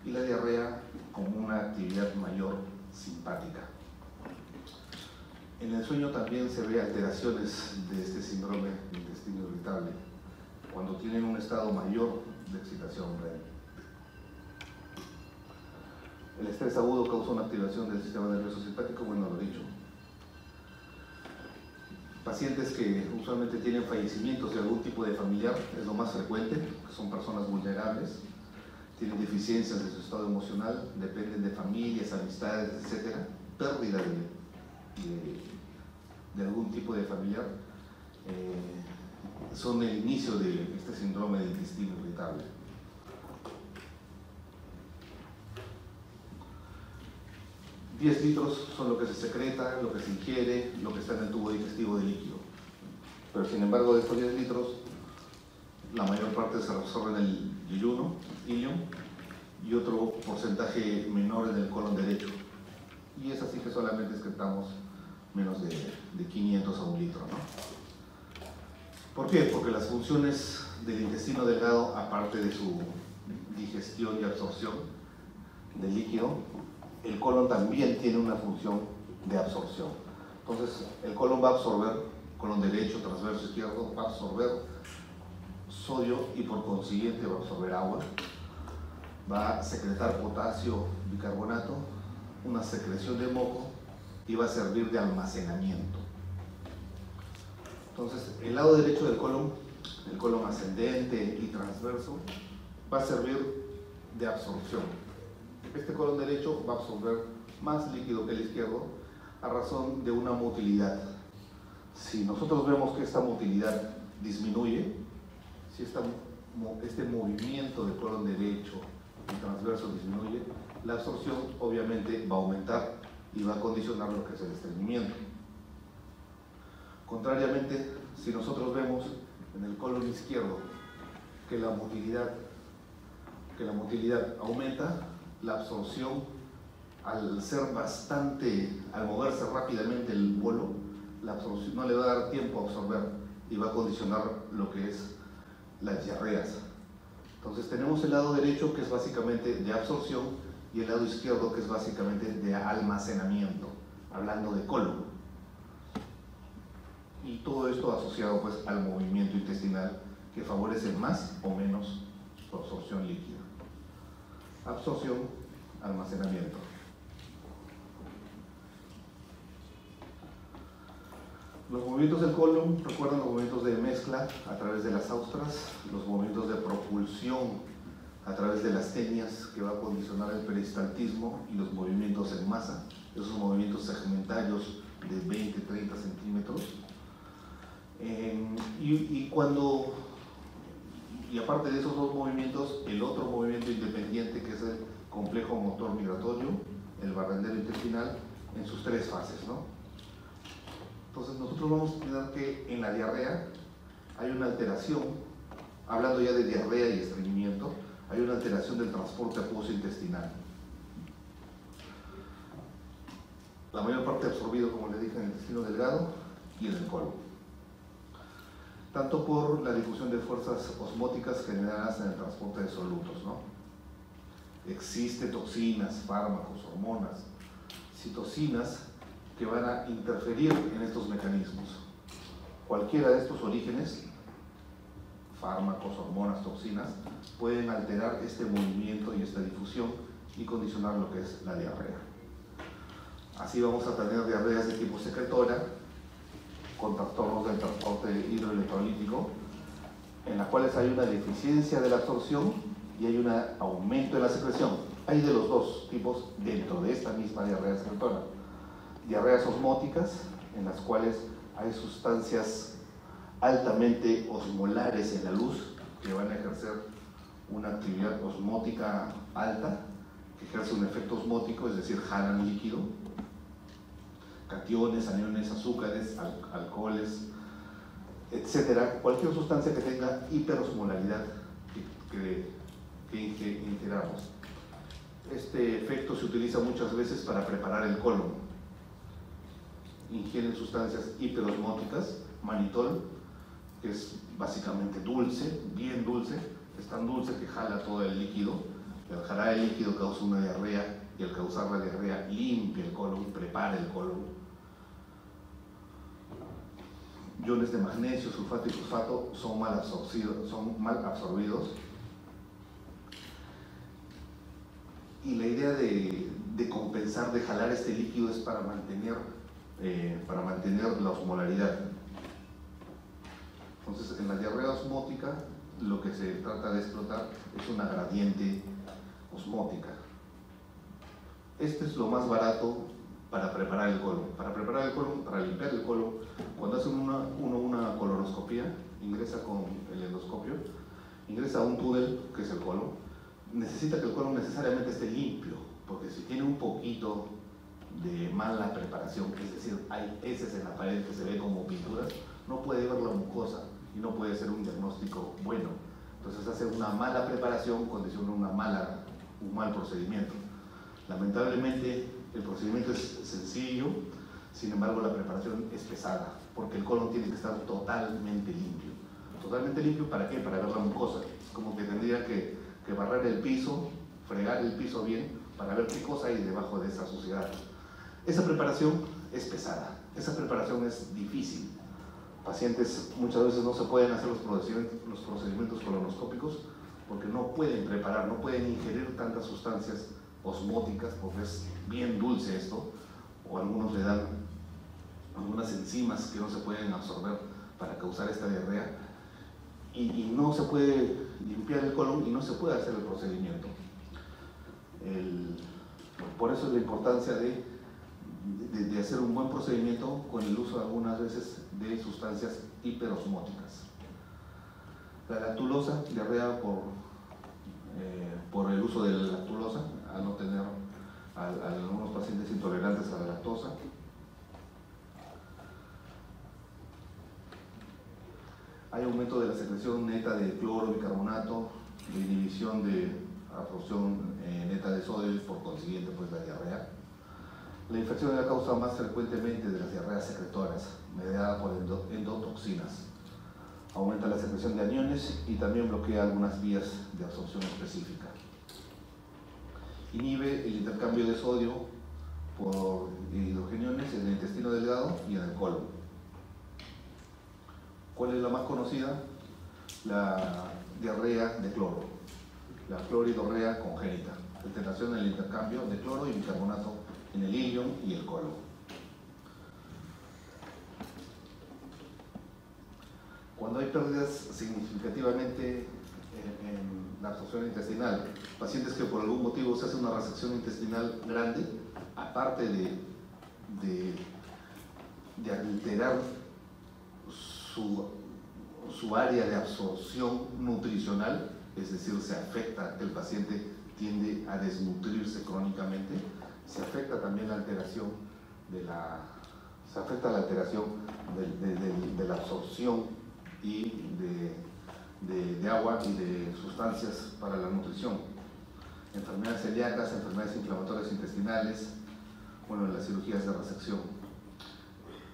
y la diarrea con una actividad mayor simpática. En el sueño también se ve alteraciones de este síndrome de intestino irritable cuando tienen un estado mayor de excitación REM. El estrés agudo causa una activación del sistema nervioso simpático, bueno, lo he dicho. Pacientes que usualmente tienen fallecimientos de algún tipo de familiar, es lo más frecuente, que son personas vulnerables, tienen deficiencias de su estado emocional, dependen de familias, amistades, etc. Pérdida de algún tipo de familiar, son el inicio de este síndrome de intestino irritable. $10 litros son lo que se secreta, lo que se ingiere, lo que está en el tubo digestivo de líquido. Pero sin embargo, de estos 10 litros, la mayor parte se reabsorbe en el ilium y otro porcentaje menor en el colon derecho. Y es así que solamente excretamos menos de 500 a 1 litro, ¿no? ¿Por qué? Porque las funciones del intestino delgado, aparte de su digestión y absorción del líquido, el colon también tiene una función de absorción. Entonces, el colon va a absorber, colon derecho, transverso, izquierdo, va a absorber sodio y por consiguiente va a absorber agua, va a secretar potasio bicarbonato, una secreción de moco y va a servir de almacenamiento. Entonces, el lado derecho del colon, el colon ascendente y transverso, va a servir de absorción. Este colon derecho va a absorber más líquido que el izquierdo a razón de una motilidad. Si nosotros vemos que esta motilidad disminuye, si este movimiento del colon derecho y transverso disminuye, la absorción obviamente va a aumentar y va a condicionar lo que es el estreñimiento. Contrariamente, si nosotros vemos en el colon izquierdo que la motilidad aumenta, la absorción, al moverse rápidamente el bolo, la absorción no le va a dar tiempo a absorber y va a condicionar lo que es las diarreas. Entonces tenemos el lado derecho, que es básicamente de absorción, y el lado izquierdo, que es básicamente de almacenamiento, hablando de colon. Y todo esto asociado pues al movimiento intestinal, que favorece más o menos su absorción líquida. Absorción, almacenamiento. Los movimientos del colon, recuerdan los movimientos de mezcla a través de las austras, los movimientos de propulsión a través de las tenias, que va a condicionar el peristaltismo, y los movimientos en masa, esos movimientos segmentarios de 20-30 centímetros. Y aparte de esos dos movimientos, el otro movimiento independiente, que es el complejo motor migratorio, el barrendero intestinal, en sus tres fases, ¿no? Entonces nosotros vamos a tener que en la diarrea hay una alteración, hablando ya de diarrea y estreñimiento, hay una alteración del transporte acuoso intestinal. La mayor parte absorbido, como les dije, en el intestino delgado y en el colon. Tanto por la difusión de fuerzas osmóticas generadas en el transporte de solutos, ¿no? Existen toxinas, fármacos, hormonas, citocinas que van a interferir en estos mecanismos. Cualquiera de estos orígenes, fármacos, hormonas, toxinas, pueden alterar este movimiento y esta difusión y condicionar lo que es la diarrea. Así vamos a tener diarreas de tipo secretora, con trastornos del transporte hidroelectrolítico, en las cuales hay una deficiencia de la absorción y hay un aumento de la secreción. Hay de los dos tipos dentro de esta misma diarrea secretora. Diarreas osmóticas, en las cuales hay sustancias altamente osmolares en la luz, que van a ejercer una actividad osmótica alta, que ejerce un efecto osmótico, es decir, jalan líquido, cationes, aniones, azúcares, alcoholes, etcétera, cualquier sustancia que tenga hiperosmolaridad que ingeramos. Este efecto se utiliza muchas veces para preparar el colon. Ingieren sustancias hiperosmóticas, manitol, que es básicamente dulce, bien dulce, es tan dulce que jala todo el líquido, y al jalar el líquido causa una diarrea, y al causar la diarrea limpia el colon, prepara el colon. Iones de magnesio, sulfato y fosfato son mal absorbidos. Y la idea de compensar, de jalar este líquido, es para mantener la osmolaridad. Entonces, en la diarrea osmótica, lo que se trata de explotar es una gradiente osmótica. Este es lo más barato para preparar el colon. Para preparar el colon, para limpiar el colon, cuando hacen una colonoscopía, ingresa con el endoscopio, ingresa a un túnel, que es el colon, necesita que el colon necesariamente esté limpio, porque si tiene un poquito de mala preparación, es decir, hay heces en la pared que se ve como pinturas, no puede ver la mucosa y no puede ser un diagnóstico bueno. Entonces hace una mala preparación, condiciona un mal procedimiento. Lamentablemente el procedimiento es sencillo, sin embargo la preparación es pesada, porque el colon tiene que estar totalmente limpio. ¿Totalmente limpio para qué? Para ver la mucosa. Es como que tendría que barrer el piso, fregar el piso bien, para ver qué cosa hay debajo de esa suciedad. Esa preparación es pesada, esa preparación es difícil. Pacientes muchas veces no se pueden hacer los procedimientos colonoscópicos porque no pueden preparar, no pueden ingerir tantas sustancias osmóticas porque es bien dulce esto, o algunos le dan algunas enzimas que no se pueden absorber para causar esta diarrea, y no se puede limpiar el colon y no se puede hacer el procedimiento. Por eso es la importancia de hacer un buen procedimiento con el uso algunas veces de sustancias hiperosmóticas. La lactulosa, diarrea por el uso de la lactulosa, al no tener algunos pacientes intolerantes a la lactosa. Hay aumento de la secreción neta de cloro, bicarbonato, de inhibición de absorción neta de sodio y por consiguiente pues la diarrea. La infección es la causa más frecuentemente de las diarreas secretoras, mediada por endotoxinas. Aumenta la secreción de aniones y también bloquea algunas vías de absorción específica. Inhibe el intercambio de sodio por hidrogeniones en el intestino delgado y en el colon. ¿Cuál es la más conocida? La diarrea de cloro, la cloridorrea congénita, alteración en el intercambio de cloro y bicarbonato en el ilion y el colon. Cuando hay pérdidas significativamente en la absorción intestinal, pacientes que por algún motivo se hace una resección intestinal grande, aparte de alterar su área de absorción nutricional, es decir, se afecta, el paciente tiende a desnutrirse crónicamente, se afecta también la alteración de la absorción y de agua y de sustancias para la nutrición. Enfermedades celíacas, enfermedades inflamatorias intestinales, bueno, las cirugías de resección.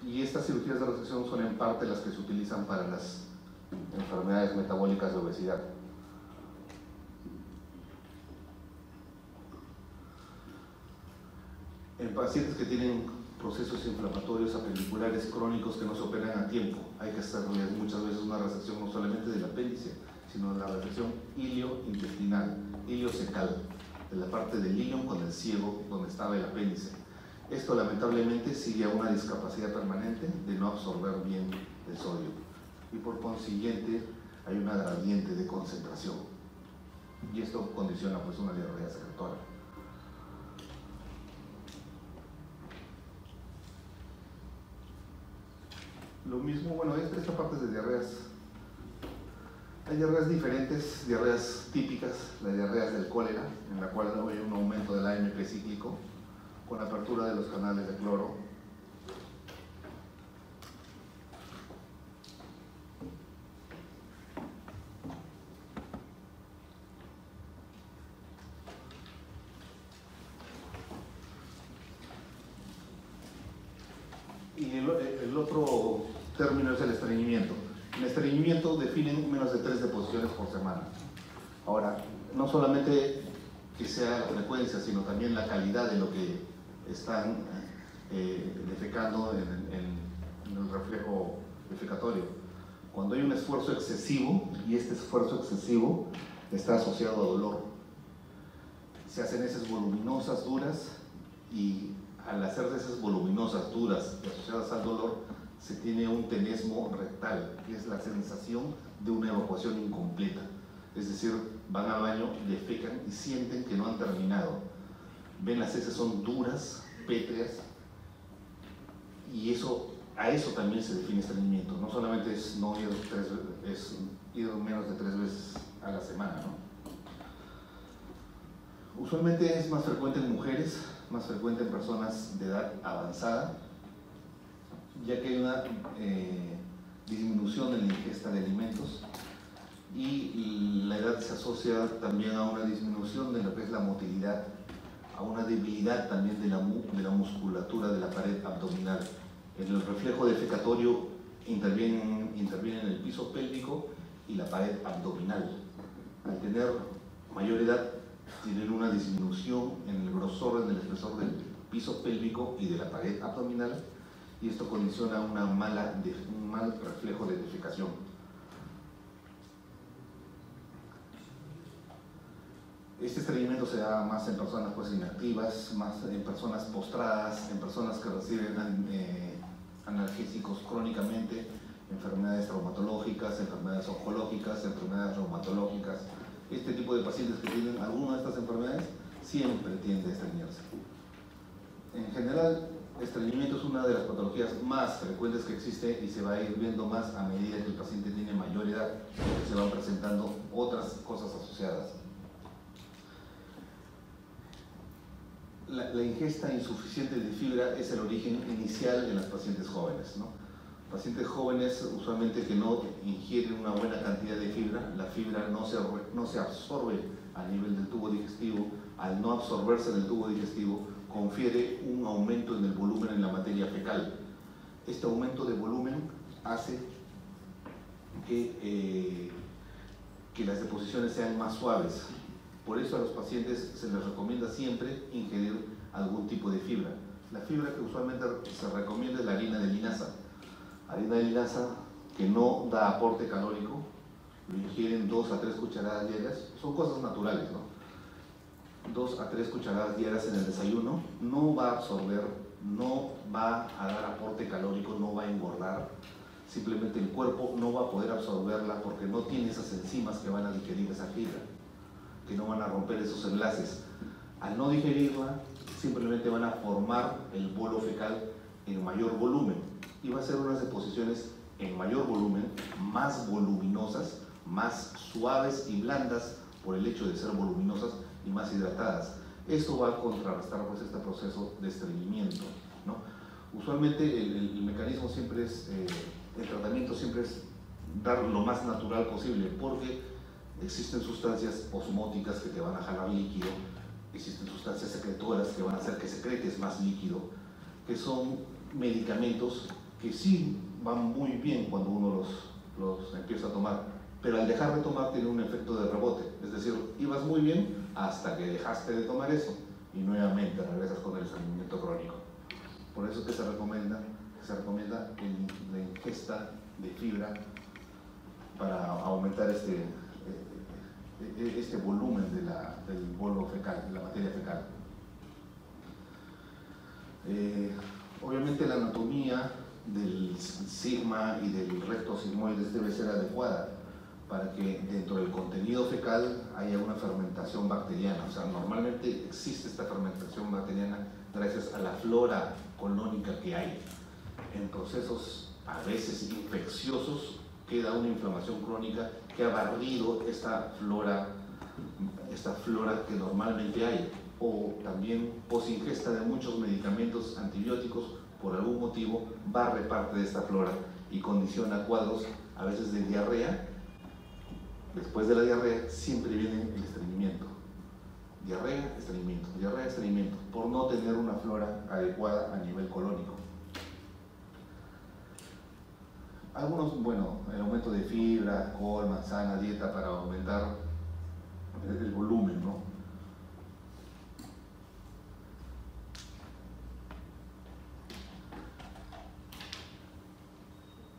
Y estas cirugías de resección son en parte las que se utilizan para las enfermedades metabólicas de obesidad. En pacientes que tienen procesos inflamatorios apendiculares crónicos que no se operan a tiempo, hay que hacerles muchas veces una resección no solamente del apéndice, sino de la resección iliointestinal, iliocecal, de la parte del ilion con el ciego donde estaba el apéndice. Esto lamentablemente sigue a una discapacidad permanente de no absorber bien el sodio y por consiguiente hay una gradiente de concentración y esto condiciona pues una diarrea secretora. Lo mismo, bueno, esta parte es de diarreas. Hay diarreas diferentes, diarreas típicas, las diarreas del cólera, en la cual hay un aumento del AMP cíclico con apertura de los canales de cloro. Y el otro término es el estreñimiento. El estreñimiento definen menos de 3 deposiciones por semana. Ahora, no solamente que sea la frecuencia, sino también la calidad de lo que están defecando en el reflejo defecatorio. Cuando hay un esfuerzo excesivo, y este esfuerzo excesivo está asociado a dolor, se hacen heces voluminosas, duras, y al hacerse heces voluminosas, duras y asociadas al dolor, se tiene un tenesmo rectal, que es la sensación de una evacuación incompleta. Es decir, van al baño, defecan y sienten que no han terminado. Ven, las heces son duras, pétreas, y a eso también se define estreñimiento. No solamente es no ir ir menos de 3 veces a la semana, ¿no? Usualmente es más frecuente en mujeres, más frecuente en personas de edad avanzada, ya que hay una disminución en la ingesta de alimentos y la edad se asocia también a una disminución de lo que es la motilidad, a una debilidad también de la musculatura de la pared abdominal. En el reflejo defecatorio intervienen el piso pélvico y la pared abdominal. Al tener mayor edad, tienen una disminución en el grosor, en el espesor del piso pélvico y de la pared abdominal, y esto condiciona un mal reflejo de defecación. Este estreñimiento se da más en personas inactivas, más en personas postradas, en personas que reciben analgésicos crónicamente, enfermedades traumatológicas, enfermedades oncológicas, enfermedades reumatológicas. Este tipo de pacientes que tienen alguna de estas enfermedades siempre tiende a estreñirse. En general, el estreñimiento es una de las patologías más frecuentes que existe y se va a ir viendo más a medida que el paciente tiene mayor edad, porque se van presentando otras cosas asociadas. La ingesta insuficiente de fibra es el origen inicial en los pacientes jóvenes, ¿no? Pacientes jóvenes usualmente que no ingieren una buena cantidad de fibra, la fibra no se absorbe a nivel del tubo digestivo. Al no absorberse en el tubo digestivo, confiere un aumento en el volumen en la materia fecal. Este aumento de volumen hace que las deposiciones sean más suaves. Por eso a los pacientes se les recomienda siempre ingerir algún tipo de fibra. La fibra que usualmente se recomienda es la harina de linaza. Harina de linaza que no da aporte calórico, lo ingieren 2 a 3 cucharadas diarias, son cosas naturales, ¿no? 2 a 3 cucharadas diarias en el desayuno, no va a absorber, no va a dar aporte calórico, no va a engordar, simplemente el cuerpo no va a poder absorberla porque no tiene esas enzimas que van a digerir esa fibra, que no van a romper esos enlaces. Al no digerirla, simplemente van a formar el bolo fecal en mayor volumen y va a ser unas deposiciones en mayor volumen, más voluminosas, más suaves y blandas por el hecho de ser voluminosas y más hidratadas. Esto va a contrarrestar pues este proceso de estreñimiento, ¿no? Usualmente el mecanismo siempre es, el tratamiento siempre es dar lo más natural posible, porque existen sustancias osmóticas que te van a jalar líquido, existen sustancias secretoras que van a hacer que secretes más líquido, que son medicamentos que sí van muy bien cuando uno los empieza a tomar, pero al dejar de tomar tiene un efecto de rebote, es decir, ibas muy bien hasta que dejaste de tomar eso y nuevamente regresas con el estreñimiento crónico. Por eso que se recomienda la ingesta de fibra para aumentar este volumen del bolo fecal, de la materia fecal. Obviamente la anatomía del sigma y del recto sigmoides debe ser adecuada para que dentro del contenido fecal haya una fermentación bacteriana. O sea, normalmente existe esta fermentación bacteriana gracias a la flora colónica que hay. En procesos a veces infecciosos queda una inflamación crónica que ha barrido esta flora que normalmente hay, o también posingesta de muchos medicamentos antibióticos, por algún motivo barre parte de esta flora y condiciona cuadros a veces de diarrea. Después de la diarrea siempre viene el estreñimiento. Diarrea, estreñimiento, por no tener una flora adecuada a nivel colónico. Algunos, bueno, el aumento de fibra, col, manzana, dieta para aumentar el volumen, ¿no?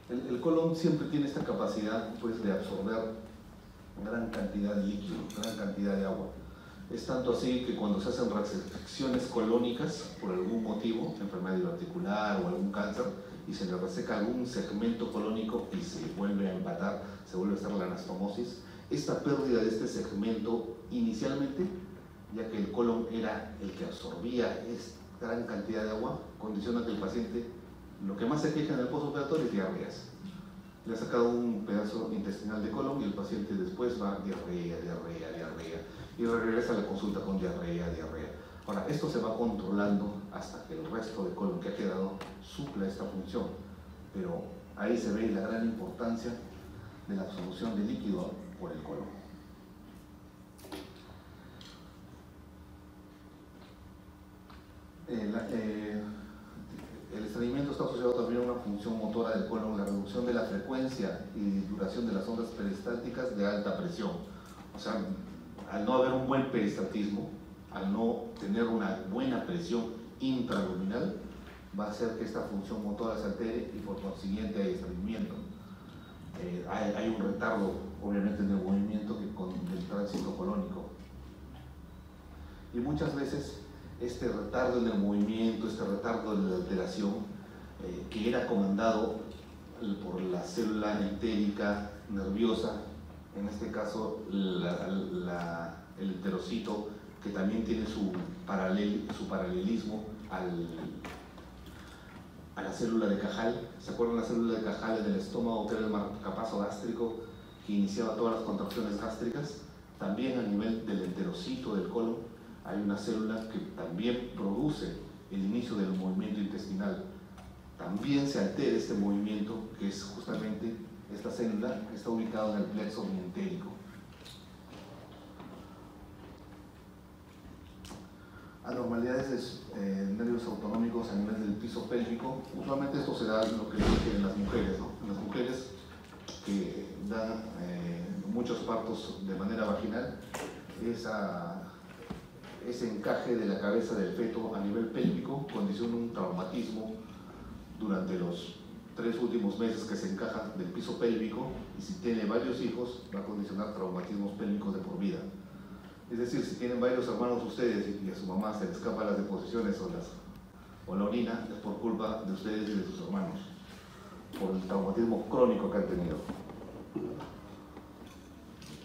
El colon siempre tiene esta capacidad, pues, de absorber gran cantidad de líquido, gran cantidad de agua. Es tanto así que cuando se hacen resecciones colónicas, por algún motivo, enfermedad diverticular o algún cáncer, y se le reseca algún segmento colónico y se vuelve a empatar, se vuelve a hacer la anastomosis, esta pérdida de este segmento inicialmente, ya que el colon era el que absorbía esta gran cantidad de agua, condiciona que el paciente, lo que más se queja en el postoperatorio es diarreas. Le ha sacado un pedazo intestinal de colon y el paciente después va diarrea, y regresa a la consulta con diarrea. Ahora, esto se va controlando hasta que el resto de colon que ha quedado supla esta función, pero ahí se ve la gran importancia de la absorción de líquido por el colon. El estreñimiento está asociado también a una función motora del colon, la reducción de la frecuencia y duración de las ondas peristálticas de alta presión. O sea, al no haber un buen peristaltismo, al no tener una buena presión intraluminal, va a hacer que esta función motora se altere y por consiguiente hay estreñimiento. Hay un retardo, obviamente, en el movimiento con el tránsito colónico. Y muchas veces este retardo en el movimiento, este retardo en la alteración, que era comandado por la célula entérica nerviosa, en este caso el enterocito, que también tiene su paralelismo a la célula de Cajal. ¿Se acuerdan la célula de Cajal en el estómago, que era el marcapaso gástrico que iniciaba todas las contracciones gástricas? También a nivel del enterocito del colon hay una célula que también produce el inicio del movimiento intestinal. También se altera este movimiento, que es justamente esta célula que está ubicada en el plexo mientérico. Anormalidades de nervios autonómicos a nivel del piso pélvico. Usualmente esto se da, lo que dije, en las mujeres, ¿no? En las mujeres que dan muchos partos de manera vaginal, ese encaje de la cabeza del feto a nivel pélvico condiciona un traumatismo durante los 3 últimos meses que se encaja del piso pélvico, y si tiene varios hijos va a condicionar traumatismos pélvicos de por vida. Es decir, si tienen varios hermanos ustedes y a su mamá se le escapan las deposiciones o la orina, es por culpa de ustedes y de sus hermanos, por el traumatismo crónico que han tenido.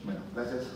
Bueno, gracias.